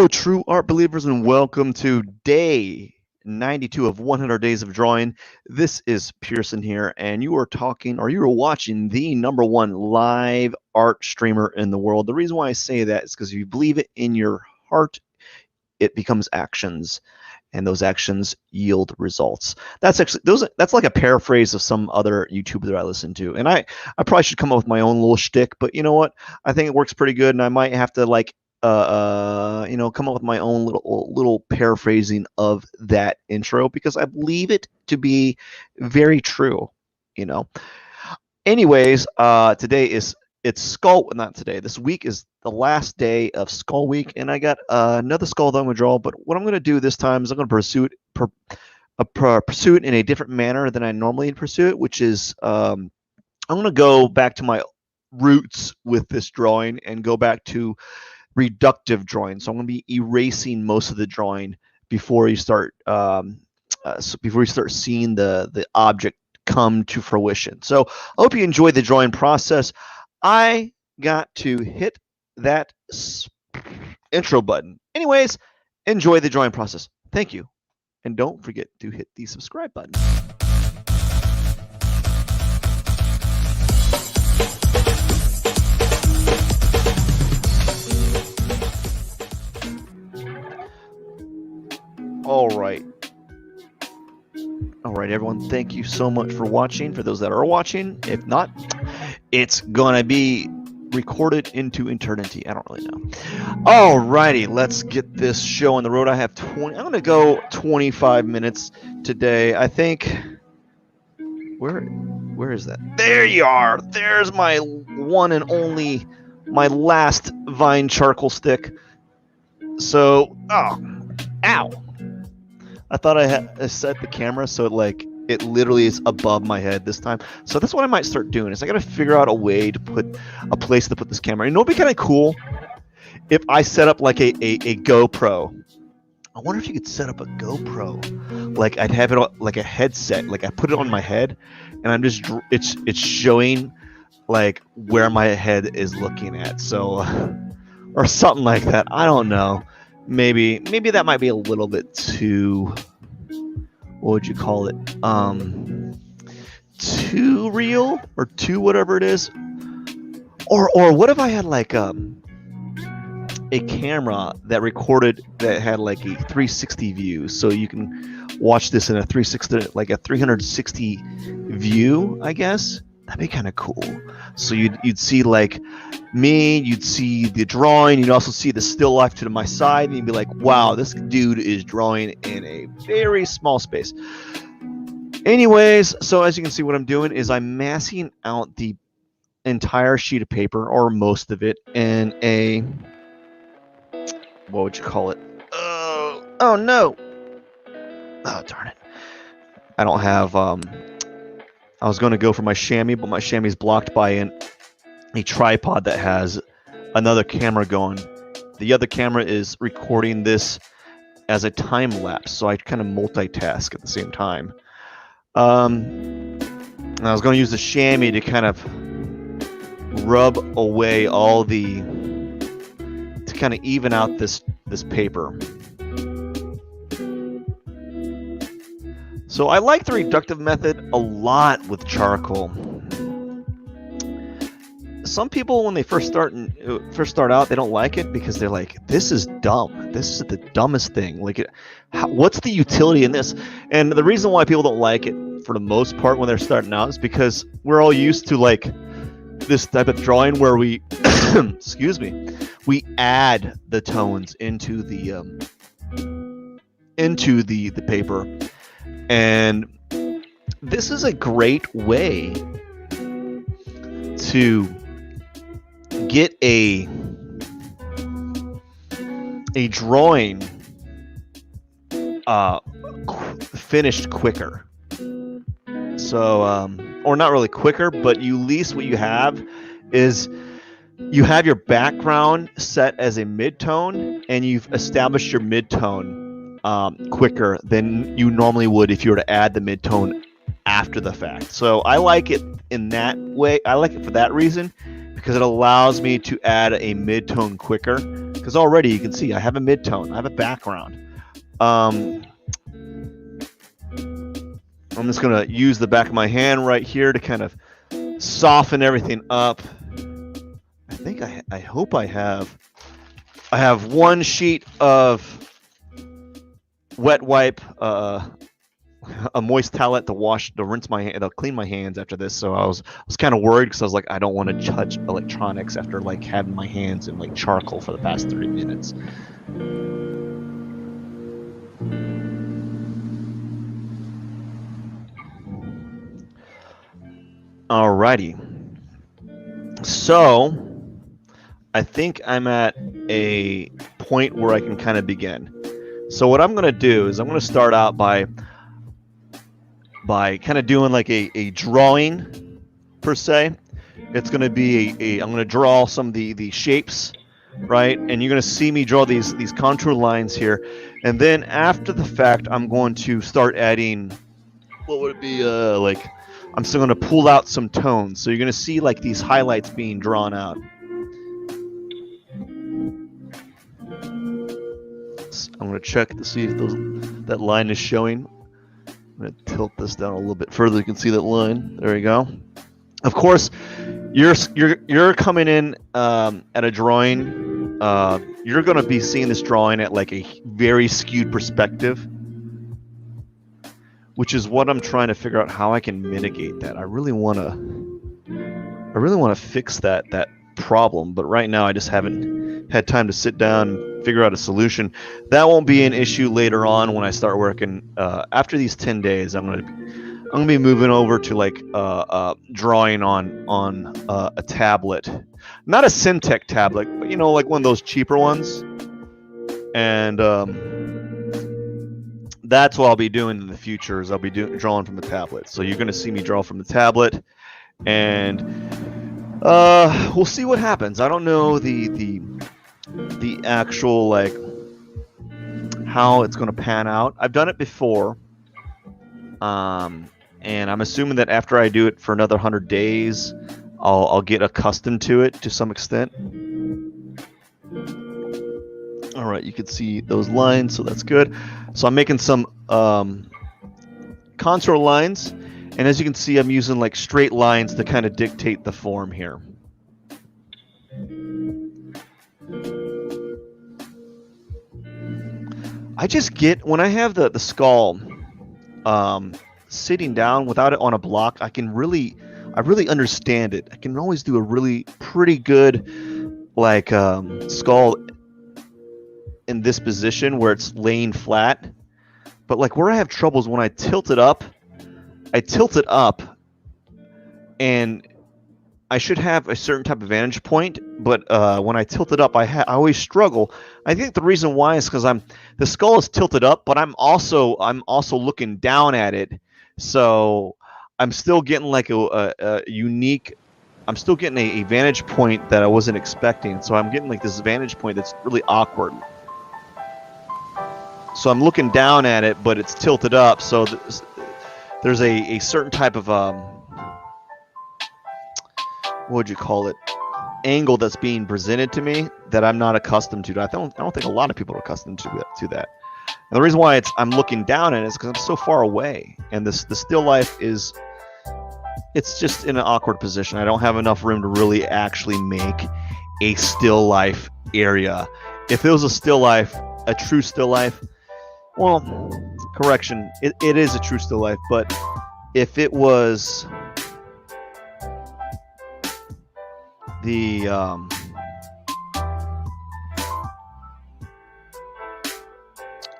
Hello, true art believers, and welcome to day 92 of 100 Days of Drawing. This is Pierson here, and you are watching the #1 live art streamer in the world. The reason why I say that is because if you believe it in your heart, it becomes actions, and those actions yield results. That's like a paraphrase of some other YouTuber that I listen to, and I probably should come up with my own little shtick, but you know what? I think it works pretty good, and I might have to come up with my own little paraphrasing of that intro because I believe it to be very true. You know. Anyways, this week is the last day of Skull Week, and I got another skull that I'm gonna draw. But what I'm gonna do this time is I'm gonna pursue it in a different manner than I normally pursue it, which is I'm gonna go back to my roots with this drawing and go back to reductive drawing. So I'm going to be erasing most of the drawing before you start seeing the object come to fruition. So I hope you enjoy the drawing process. I got to hit that intro button. Anyways, enjoy the drawing process. Thank you. And don't forget to hit the subscribe button. All right, everyone. Thank you so much for watching. For those that are watching, if not, it's gonna be recorded into eternity. I don't really know. All righty, let's get this show on the road. I have 20. I'm gonna go 25 minutes today. I think. Where is that? There you are. There's my one and only, my last Vine charcoal stick. So, ow. I thought I had set the camera so it literally is above my head this time. So that's what I might start doing. Is I got to figure out a way to put a place to put this camera. You know, it'd be kind of cool if I set up like a GoPro. I wonder if you could set up a GoPro. Like I'd have it like a headset. Like I put it on my head, and I'm just it's showing like where my head is looking at. So or something like that. I don't know. Maybe that might be a little bit too, what would you call it? Too real or too whatever it is. Or what if I had like a camera that recorded that had like a 360 view, so you can watch this in a 360, like a 360 view, I guess. That'd be kind of cool. So you'd see like me, you'd see the drawing, you'd also see the still life to my side, and you'd be like, wow, this dude is drawing in a very small space. Anyways, so as you can see, what I'm doing is I'm massing out the entire sheet of paper, or most of it, in a, what would you call it? Oh no! Oh, darn it. I don't have, I was going to go for my chamois, but my chamois is blocked by a tripod that has another camera going. The other camera is recording this as a time lapse, so I kind of multitask at the same time. And I was going to use the chamois to kind of rub away all to kind of even out this paper. So I like the reductive method a lot with charcoal. Some people, when they first start out, they don't like it because they're like, "This is dumb. This is the dumbest thing. Like, what's the utility in this?" And the reason why people don't like it, for the most part, when they're starting out, is because we're all used to like this type of drawing where we, excuse me, we add the tones into the paper. And this is a great way to get a drawing finished quicker. So, or not really quicker, but at least what you have is you have your background set as a mid-tone, and you've established your mid-tone quicker than you normally would if you were to add the mid-tone after the fact. So I like it in that way. I like it for that reason, because it allows me to add a mid-tone quicker because already you can see I have a midtone, I have a background. I'm just gonna use the back of my hand right here to kind of soften everything up. I think I hope I have one sheet of wet wipe, a moist towelette to rinse my hand, to clean my hands after this. So I was kind of worried because I was like, I don't want to touch electronics after like having my hands in like charcoal for the past 30 minutes. Alrighty. So I think I'm at a point where I can kind of begin. So what I'm going to do is I'm going to start out by kind of doing like a drawing per se. It's going to be I'm going to draw some of the shapes, right? And you're going to see me draw these contour lines here. And then after the fact, I'm going to start adding, what would it be, like, I'm still going to pull out some tones. So you're going to see like these highlights being drawn out. I'm going to check to see if that line is showing. I'm going to tilt this down a little bit further. You can see that line. There you go. Of course, you're coming in at a drawing. You're going to be seeing this drawing at like a very skewed perspective, which is what I'm trying to figure out how I can mitigate that. I really want to fix that problem, but right now I just haven't had time to sit down and figure out a solution. That won't be an issue later on when I start working. After these 10 days, I'm gonna be moving over to like drawing on a tablet, not a Syntec tablet, but you know, like one of those cheaper ones. And that's what I'll be doing in the future. Is I'll be drawing from the tablet. So you're gonna see me draw from the tablet, and we'll see what happens. I don't know the actual like how it's gonna pan out. I've done it before. And I'm assuming that after I do it for another 100 days, I'll get accustomed to it to some extent. All right, you can see those lines, so that's good. So I'm making some contour lines, and as you can see, I'm using like straight lines to kind of dictate the form here. I just get, when I have the skull sitting down without it on a block, I really understand it. I can always do a really pretty good like skull in this position where it's laying flat. But like where I have troubles when I tilt it up, and I should have a certain type of vantage point, but when I tilt it up, I always struggle. I think the reason why is because the skull is tilted up, but I'm also looking down at it, so I'm still getting like a unique. I'm still getting a vantage point that I wasn't expecting. So I'm getting like this vantage point that's really awkward. So I'm looking down at it, but it's tilted up. So there's a certain type of what would you call it, angle that's being presented to me that I'm not accustomed to. I don't think a lot of people are accustomed to that. And the reason why I'm looking down at it is because I'm so far away, and the still life it's just in an awkward position. I don't have enough room to really actually make a still life area. If it was a still life, a true still life, well, correction, it is a true still life, but if it was the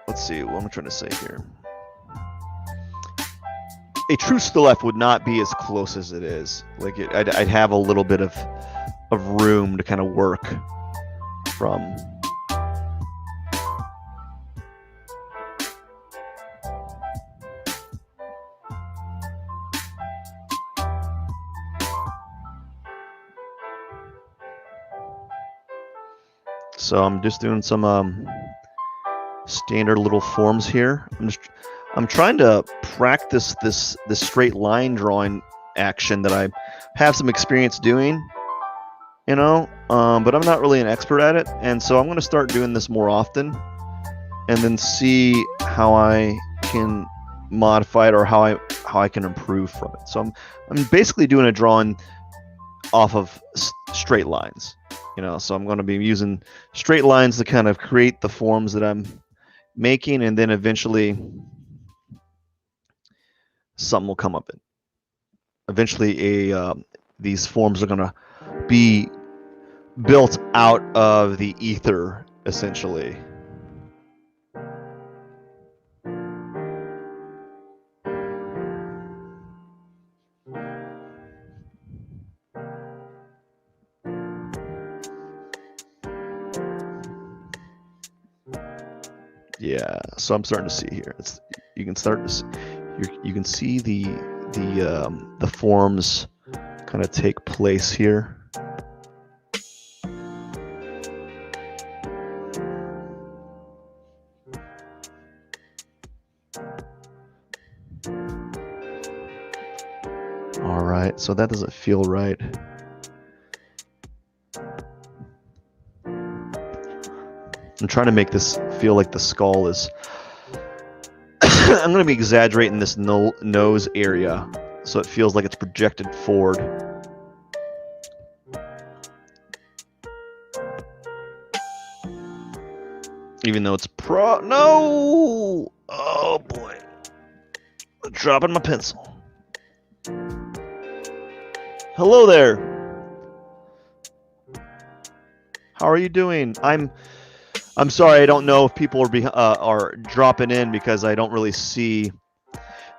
let's see, what am I trying to say here? A true still life would not be as close as it is. Like I'd have a little bit of room to kind of work from. So I'm just doing some standard little forms here. I'm trying to practice this straight line drawing action that I have some experience doing. but I'm not really an expert at it, and so I'm going to start doing this more often, and then see how I can modify it or how I can improve from it. So I'm basically doing a drawing off of straight lines, so I'm going to be using straight lines to kind of create the forms that I'm making, and then eventually something will come up. Eventually these forms are going to be built out of the ether, essentially. Yeah, so I'm starting to see here. You can start to see, you can see the forms kind of take place here. All right, so that doesn't feel right. I'm trying to make this feel like the skull is... I'm going to be exaggerating this nose area so it feels like it's projected forward. Even though it's no! Oh boy. I'm dropping my pencil. Hello there. How are you doing? I'm sorry, I don't know if people are dropping in because I don't really see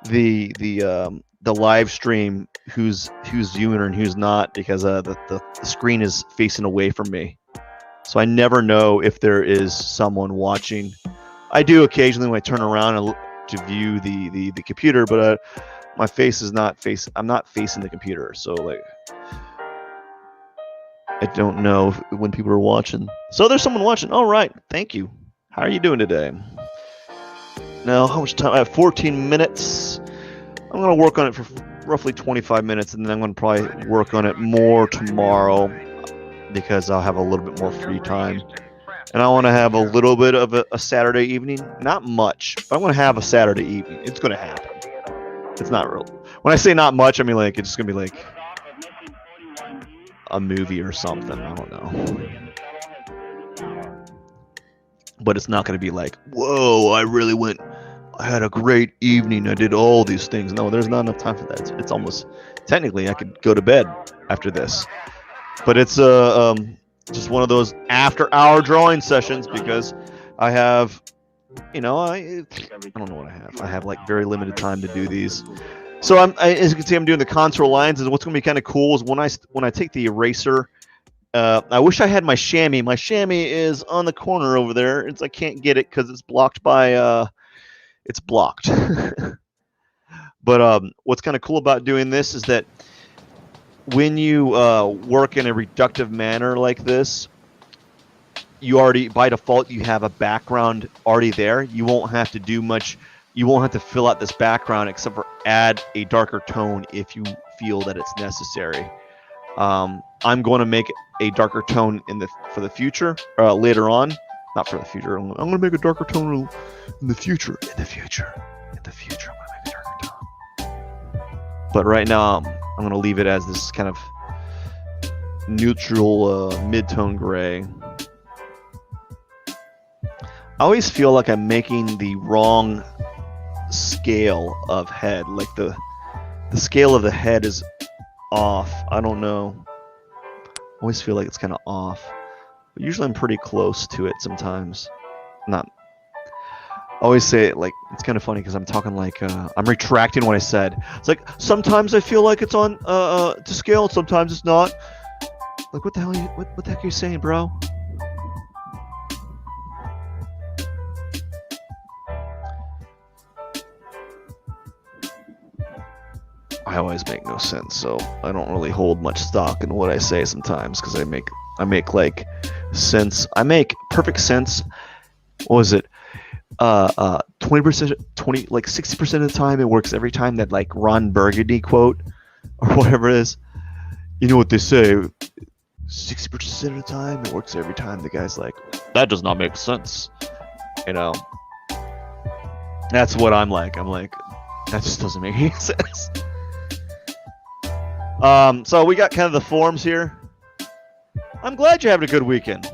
the live stream who's viewing and who's not, because the screen is facing away from me. So I never know if there is someone watching. I do occasionally when I turn around to view the computer, but my face is not I'm not facing the computer, so like I don't know when people are watching. So there's someone watching. All right, thank you. How are you doing today? Now, how much time? I have 14 minutes. I'm going to work on it for roughly 25 minutes, and then I'm going to probably work on it more tomorrow because I'll have a little bit more free time. And I want to have a little bit of a Saturday evening. Not much, but I want to have a Saturday evening. It's going to happen. It's not real. When I say not much, I mean like it's just going to be like a movie or something. I don't know. But it's not going to be like, whoa, I had a great evening. I did all these things. No, there's not enough time for that. It's almost, technically, I could go to bed after this. But it's just one of those after-hour drawing sessions because I have, I don't know what I have. I have like very limited time to do these. So as you can see, I'm doing the contour lines, and what's going to be kind of cool is when I take the eraser. I wish I had my chamois. My chamois is on the corner over there. I can't get it because it's blocked by. It's blocked. But what's kind of cool about doing this is that when you work in a reductive manner like this, you already by default you have a background already there. You won't have to do much. You won't have to fill out this background except for add a darker tone if you feel that it's necessary. I'm going to make a darker tone for the future, later on. Not for the future. I'm going to make a darker tone in the future. In the future, I'm going to make a darker tone. But right now, I'm going to leave it as this kind of neutral mid-tone gray. I always feel like I'm making the wrong scale of head. Like the scale of the head is off. I don't know. I always feel like it's kind of off. But usually I'm pretty close to it sometimes. Not. I always say it like, it's kind of funny because I'm talking like, I'm retracting what I said. It's like, sometimes I feel like it's on to scale, sometimes it's not. Like, what the hell what the heck are you saying, bro? I always make no sense, so I don't really hold much stock in what I say sometimes because I make like sense. I make perfect sense. What was it? 20%, like 60% of the time it works every time. That like Ron Burgundy quote or whatever it is. You know what they say? 60% of the time, it works every time. The guy's like, that does not make sense. You know, that's what I'm like. I'm like, that just doesn't make any sense. So we got kind of the forms here. I'm glad you're having a good weekend.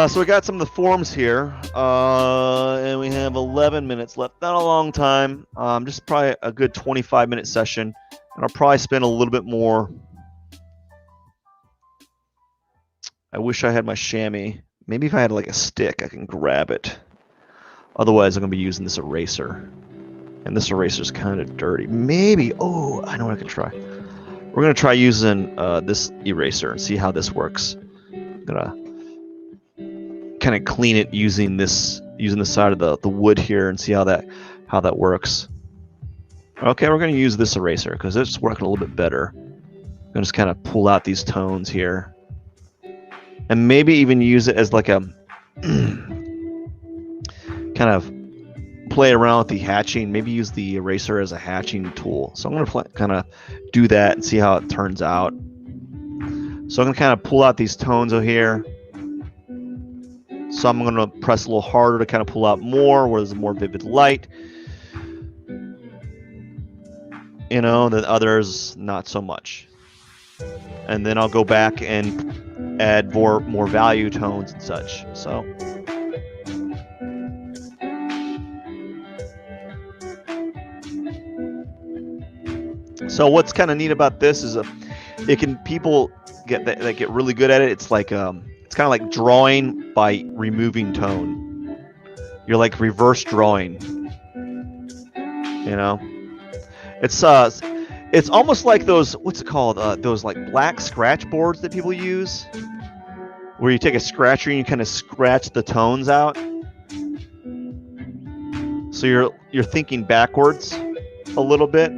So we got some of the forms here, and we have 11 minutes left. Not a long time, just probably a good 25-minute session, and I'll probably spend a little bit more. I wish I had my chamois. Maybe if I had like a stick, I can grab it. Otherwise, I'm going to be using this eraser, and this eraser is kind of dirty. Maybe, oh, I know what I can try. We're going to try using this eraser and see how this works. I'm going to kind of clean it using the side of the wood here and see how that works. Okay, we're going to use this eraser because it's working a little bit better. I'm going to just kind of pull out these tones here, and maybe even use it as like a kind of play around with the hatching. Maybe use the eraser as a hatching tool. So I'm going to kind of do that and see how it turns out. So I'm going to kind of pull out these tones over here. So I'm going to press a little harder to kind of pull out more where there's a more vivid light. You know, than others, not so much. And then I'll go back and add more value tones and such. So what's kind of neat about this is people get really good at it. It's like it's kind of like drawing by removing tone. You're like reverse drawing. You know, it's almost like those, what's it called? Those like black scratch boards that people use, where you take a scratcher and you kind of scratch the tones out. So you're thinking backwards a little bit.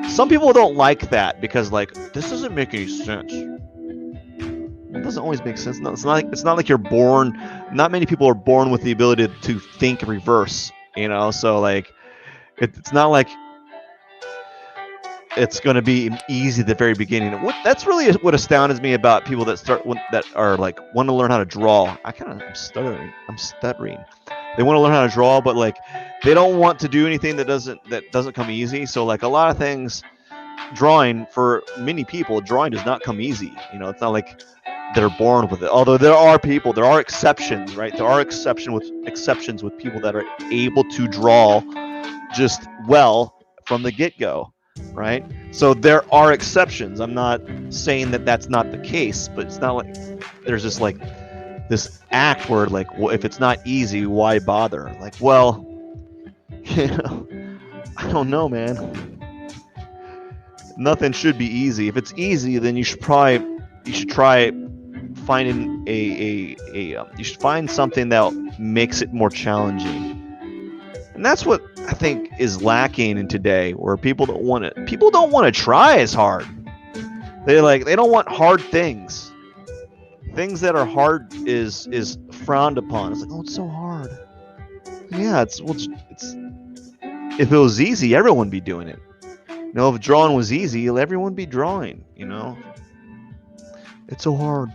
Some people don't like that because like, this doesn't make any sense. It doesn't always make sense. No, it's not like you're born. Not many people are born with the ability to think reverse. You know, so like it's not like it's going to be easy at the very beginning. That's really what astounds me about people that are like want to learn how to draw. I'm stuttering. They want to learn how to draw, but like they don't want to do anything that doesn't come easy. So like a lot of things, drawing for many people, drawing does not come easy. You know, it's not like they're born with it. Although there are exceptions, right? There are exceptions with people that are able to draw just well from the get-go, right? So there are exceptions. I'm not saying that that's not the case, but it's not like there's just like this act where like, well, if it's not easy, why bother? Like, well, you know, I don't know, man. Nothing should be easy. If it's easy, then you should try finding you should find something that makes it more challenging. And that's what I think is lacking in today, where people don't want to try as hard. They don't want hard things. Things that are hard is frowned upon. It's like, oh, it's so hard. Yeah, it's if it was easy, everyone would be doing it. You know, if drawing was easy, everyone would be drawing, you know. It's so hard.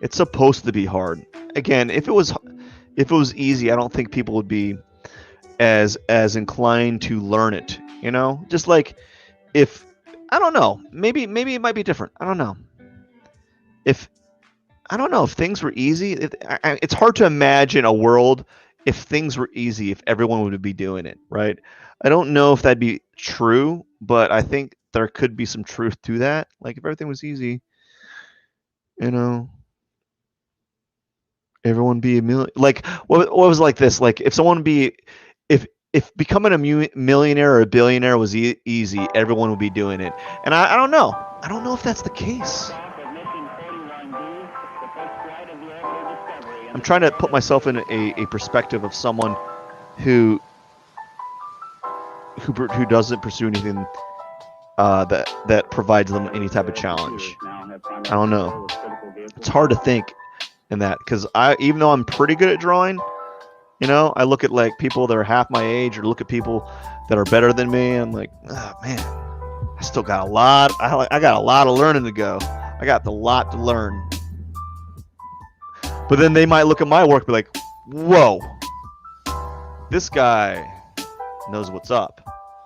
It's supposed to be hard. Again, if it was easy, I don't think people would be as inclined to learn it, you know? Just like if I don't know, maybe it might be different. I don't know. If things were easy, it's hard to imagine a world if things were easy, if everyone would be doing it, right? I don't know if that'd be true, but I think there could be some truth to that. Like if everything was easy, you know, everyone be a million. Like what was like this? Like if someone if becoming a millionaire or a billionaire was easy, everyone would be doing it. And I don't know. I don't know if that's the case. I'm trying to put myself in a perspective of someone who doesn't pursue anything that provides them any type of challenge. I don't know. It's hard to think in that, because even though I'm pretty good at drawing, you know, I look at like people that are half my age, or look at people that are better than me. I'm like, oh, man, I still got a lot. I got a lot of learning to go. I got a lot to learn. But then they might look at my work and be like, whoa, this guy knows what's up.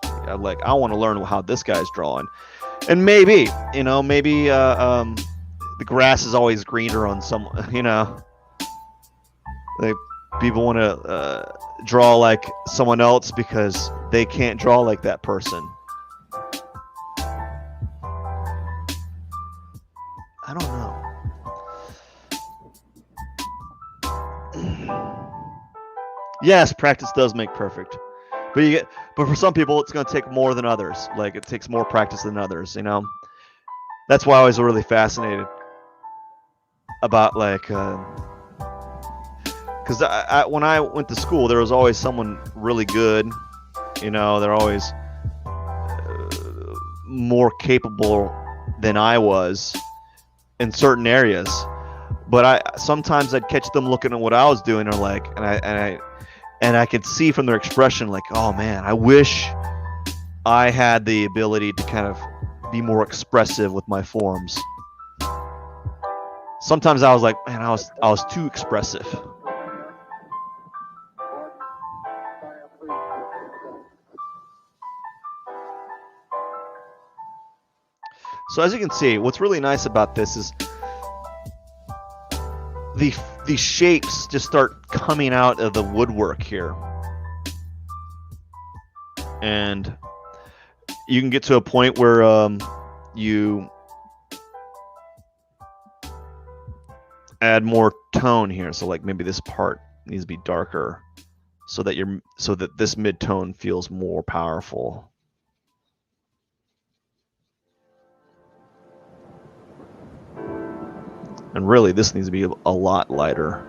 I'm like, I want to learn how this guy's drawing. And maybe, the grass is always greener on some, like people want to draw like someone else because they can't draw like that person. I don't know. Yes, practice does make perfect. But for some people, it's going to take more than others. Like, it takes more practice than others, That's why I was really fascinated about, like, because when I went to school, there was always someone really good. They're always more capable than I was in certain areas. But sometimes I'd catch them looking at what I was doing, and I could see from their expression, like, oh man, I wish I had the ability to kind of be more expressive with my forms. Sometimes I was like, man, I was too expressive. So as you can see, what's really nice about this is the shapes just start coming out of the woodwork here. And you can get to a point where you add more tone here. So like maybe this part needs to be darker so that this mid-tone feels more powerful. And really, this needs to be a lot lighter.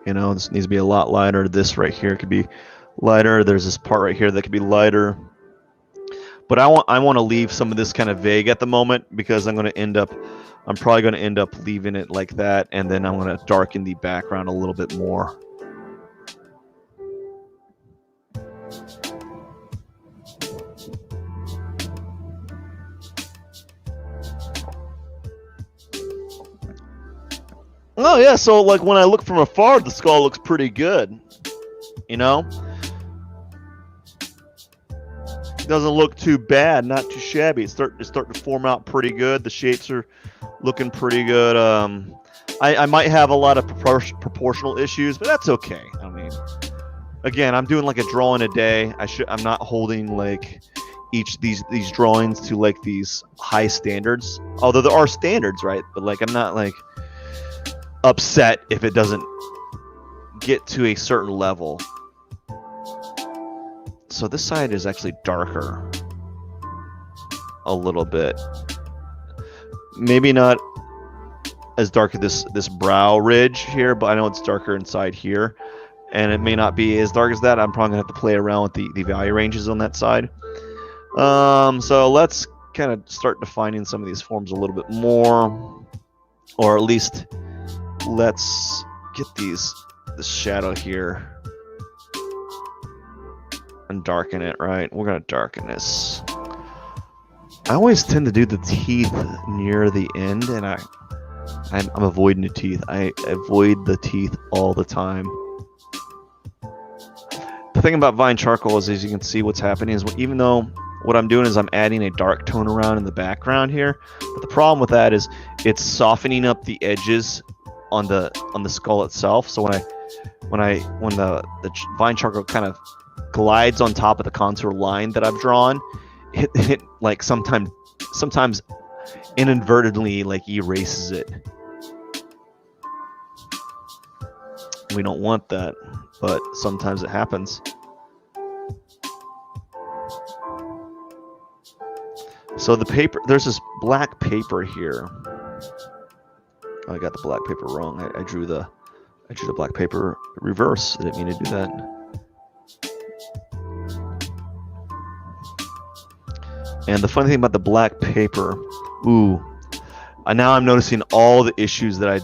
This needs to be a lot lighter. This right here could be lighter. There's this part right here that could be lighter. But I want to leave some of this kind of vague at the moment because I'm probably going to end up leaving it like that, and then I'm going to darken the background a little bit more. Oh yeah, so like when I look from afar, the skull looks pretty good. It doesn't look too bad, not too shabby. It's starting to form out pretty good. The shapes are looking pretty good. I might have a lot of proportional issues, but that's okay. I mean, again, I'm doing like a drawing a day. I'm not holding like these drawings to like these high standards. Although there are standards, right? But like I'm not like upset if it doesn't get to a certain level. So this side is actually darker a little bit. Maybe not as dark as this brow ridge here, but I know it's darker inside here. And it may not be as dark as that. I'm probably going to have to play around with the value ranges on that side. So let's kind of start defining some of these forms a little bit more. Or at least let's get this shadow here and darken it, right? We're going to darken this. I always tend to do the teeth near the end, and I'm avoiding the teeth. I avoid the teeth all the time. The thing about Vine Charcoal is, as you can see, what's happening is even though what I'm doing is I'm adding a dark tone around in the background here, but the problem with that is it's softening up the edges on the skull itself. So when the Vine Charcoal kind of glides on top of the contour line that I've drawn, it like sometimes inadvertently like erases it. We don't want that, but sometimes it happens. So the paper, there's this black paper here. Oh, I got the black paper wrong. I drew the black paper reverse. I didn't mean to do that. And the funny thing about the black paper, Now I'm noticing all the issues that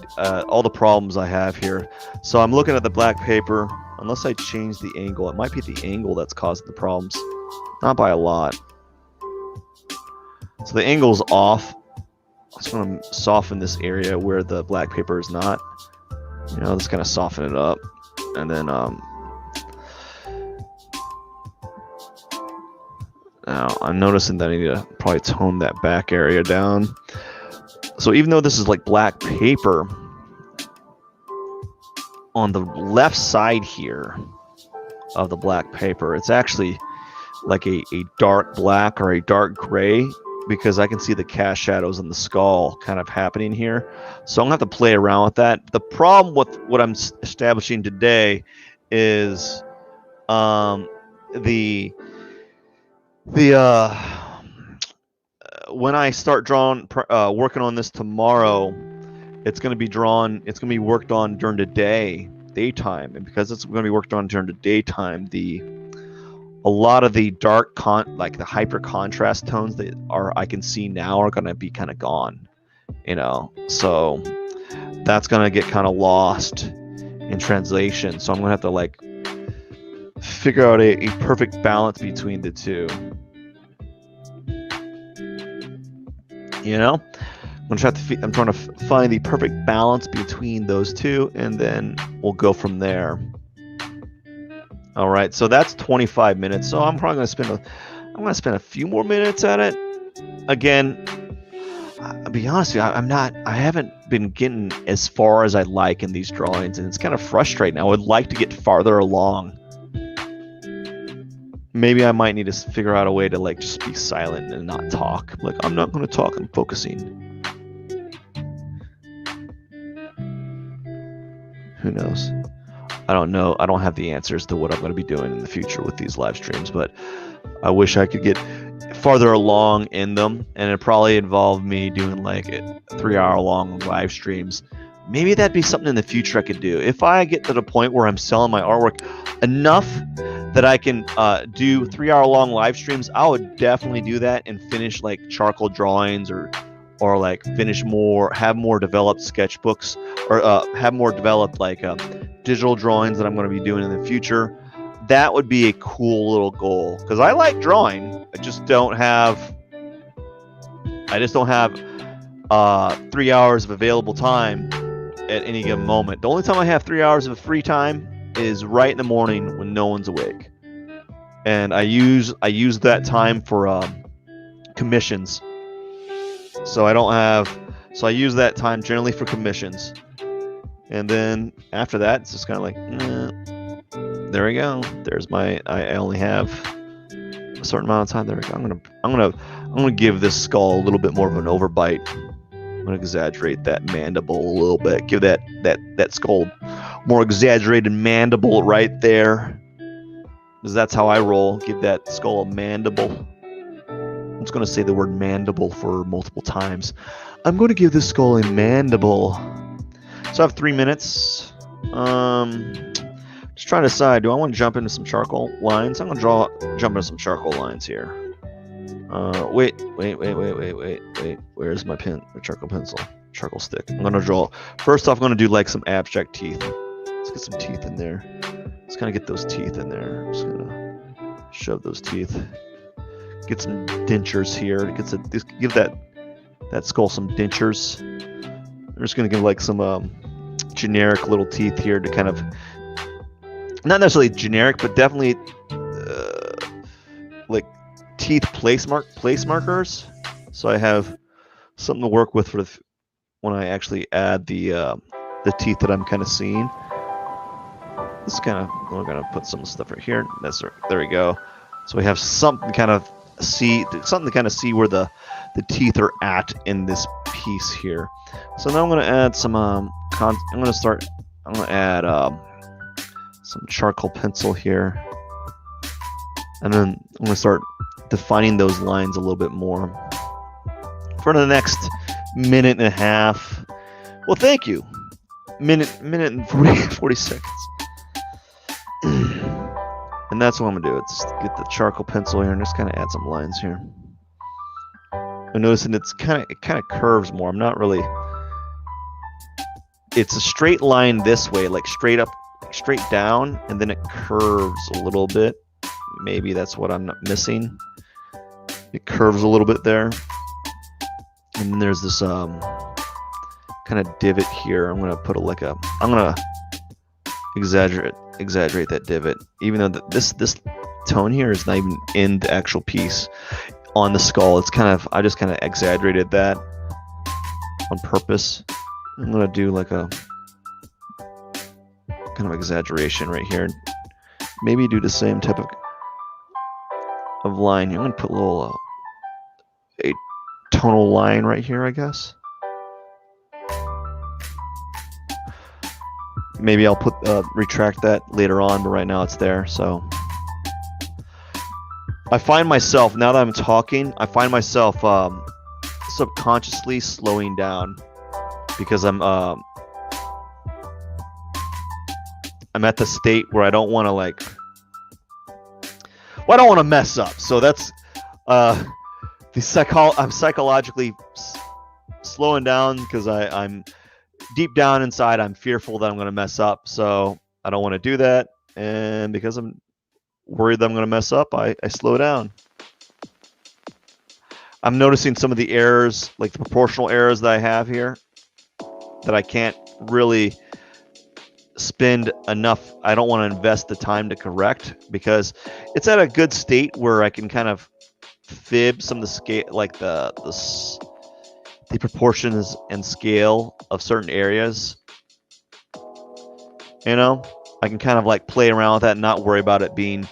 all the problems I have here. So I'm looking at the black paper. Unless I change the angle, it might be the angle that's causing the problems. Not by a lot. So the angle's off. I just want to soften this area where the black paper is not. You know, just kind of soften it up. And then now I'm noticing that I need to probably tone that back area down. So even though this is like black paper, on the left side here of the black paper, it's actually like a dark black or a dark gray, because I can see the cast shadows in the skull kind of happening here. So I'm going to have to play around with that. The problem with what I'm establishing today is when I start working on this tomorrow, it's going to be worked on during the daytime. And because it's going to be worked on during the daytime, a lot of the dark like the hyper contrast tones that I can see now are going to be kind of gone, you know. So that's going to get kind of lost in translation. So I'm going to have to like figure out a perfect balance between the two. You know, I'm trying to find the perfect balance between those two, and then we'll go from there. All right, so that's 25 minutes. So I'm probably going to spend a few more minutes at it. Again, I'll be honest with you, I haven't been getting as far as I like in these drawings, and it's kind of frustrating. I would like to get farther along. Maybe I might need to figure out a way to like just be silent and not talk. Like, I'm not going to talk, I'm focusing. Who knows? I don't know. I don't have the answers to what I'm going to be doing in the future with these live streams, but I wish I could get farther along in them, and it probably involved me doing like 3-hour long live streams. Maybe that'd be something in the future I could do. If I get to the point where I'm selling my artwork enough that I can do 3-hour long live streams, I would definitely do that and finish like charcoal drawings or like have more developed sketchbooks, or have more developed like digital drawings that I'm going to be doing in the future. That would be a cool little goal, because I like drawing. I just don't have 3 hours of available time at any given moment. The only time I have 3 hours of free time is right in the morning when no one's awake, and I use that time for commissions. So I use that time generally for commissions, and then after that it's just kind of like, there we go. There's I only have a certain amount of time. There we go. I'm gonna give this skull a little bit more of an overbite. I'm gonna exaggerate that mandible a little bit. Give that skull more exaggerated mandible right there, because that's how I roll. Give that skull a mandible. I'm just gonna say the word mandible for multiple times. I'm going to give this skull a mandible. So I have 3 minutes. Just trying to decide, do I want to jump into some charcoal lines? I'm going to jump into some charcoal lines here. Wait. Where's my charcoal pencil? Charcoal stick. I'm going to draw. First off, I'm going to do like some abstract teeth. Let's get some teeth in there. Let's kind of get those teeth in there. I'm just going to shove those teeth. Get some dentures here. Give that skull some dentures. I'm just going to give like some generic little teeth here to kind of, not necessarily generic, but definitely like teeth place markers. So I have something to work with for when I actually add the teeth that I'm kind of seeing. This kind of, we're gonna put some stuff right here. There we go. So we have something to kind of see where the teeth are at in this piece here. So now I'm gonna add some I'm gonna add some charcoal pencil here, and then I'm gonna start defining those lines a little bit more for the next minute and a half. Well, thank you. Minute and 40 seconds. And that's what I'm gonna do. It's just get the charcoal pencil here and just kind of add some lines here. I'm noticing it kind of curves more. I'm not really. It's a straight line this way, like straight up, straight down, and then it curves a little bit. Maybe that's what I'm missing. It curves a little bit there, and then there's this kind of divot here. I'm gonna put I'm gonna exaggerate that divot, even though this tone here is not even in the actual piece on the skull. It's I just kind of exaggerated that on purpose. I'm gonna do like a kind of exaggeration right here. Maybe do the same type of line here. I'm gonna put a little a tonal line right here, I guess. Maybe I'll retract that later on, but right now it's there. So I find myself, now that I'm talking, I find myself subconsciously slowing down because I'm at the state where I don't want to I don't want to mess up. So that's I'm psychologically slowing down because I'm deep down inside, I'm fearful that I'm going to mess up. So I don't want to do that. And because I'm worried that I'm going to mess up, I slow down. I'm noticing some of the errors, like the proportional errors that I have here, that I can't really spend enough. I don't want to invest the time to correct because it's at a good state where I can kind of fib some of the scale, like the proportions and scale of certain areas. You know, I can kind of like play around with that and not worry about it being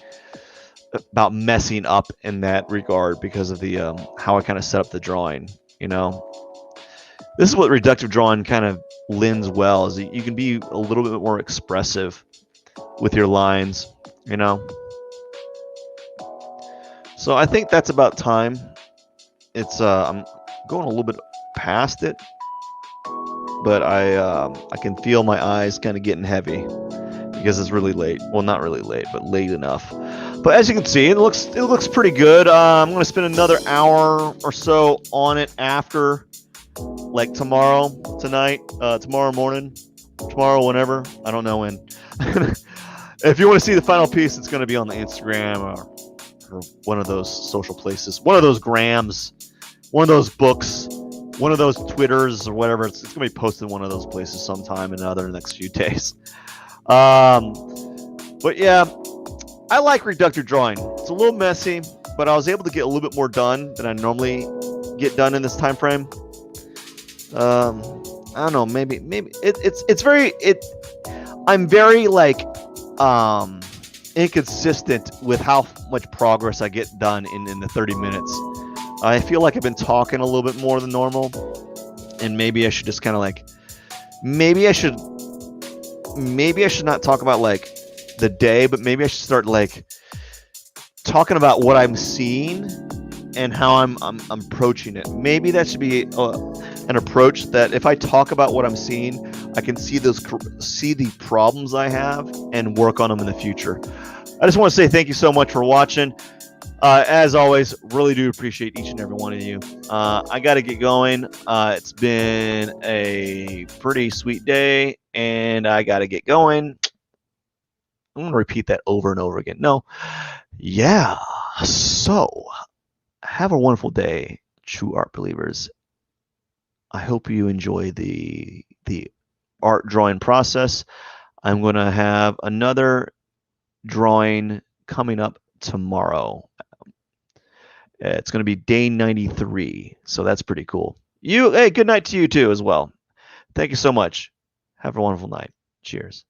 about messing up in that regard because of the how I kind of set up the drawing. You know, this is what reductive drawing kind of lends well, is you can be a little bit more expressive with your lines. You know, so I think that's about time. It's I'm going a little bit past it, but I can feel my eyes kind of getting heavy because it's really late. Well, not really late, but late enough. But as you can see, it looks pretty good. I'm going to spend another hour or so on it after, like tomorrow, tonight, tomorrow morning, tomorrow, whenever. I don't know when. If you want to see the final piece, it's going to be on the Instagram or one of those social places, one of those grams, one of those books, one of those Twitters or whatever. It's going to be posted in one of those places sometime in the next few days. But yeah, I like reductive drawing. It's a little messy, but I was able to get a little bit more done than I normally get done in this time frame. I don't know, maybe it's very I'm very like inconsistent with how much progress I get done in the 30 minutes. I feel like I've been talking a little bit more than normal, and maybe I should just kind of like, maybe I should not talk about like the day, but maybe I should start like talking about what I'm seeing and how I'm approaching it. Maybe that should be an approach that if I talk about what I'm seeing, I can see the problems I have and work on them in the future. I just want to say thank you so much for watching. As always, really do appreciate each and every one of you. I got to get going. It's been a pretty sweet day, and I got to get going. I'm going to repeat that over and over again. No. Yeah. So, have a wonderful day, true art believers. I hope you enjoy the art drawing process. I'm going to have another drawing coming up tomorrow. It's going to be day 93, so that's pretty cool. Hey, good night to you too as well. Thank you so much. Have a wonderful night. Cheers.